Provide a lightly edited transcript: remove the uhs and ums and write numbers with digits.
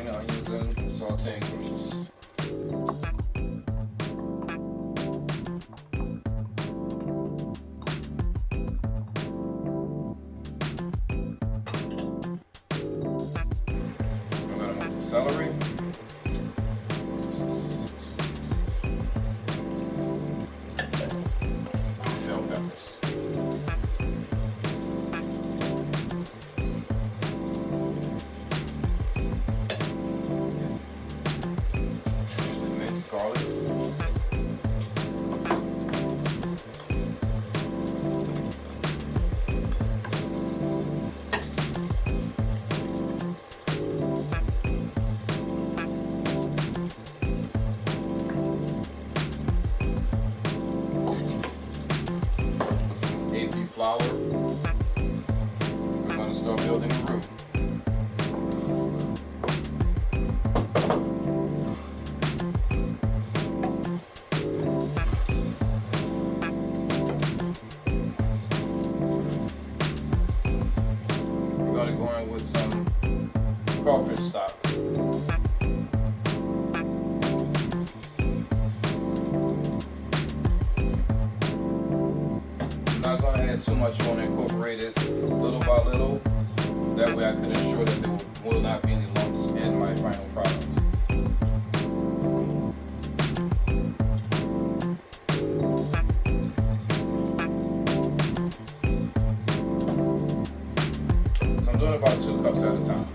green onions in, sauteing these. I'm gonna move the celery. Bell peppers. Minced garlic. Flour. We're going to start building a roux. We're going to go in with some crawfish stock. I'm not going to add too much. I want to incorporate it little by little. That way I can ensure that there will not be any lumps in my final product. So I'm doing about 2 cups at a time.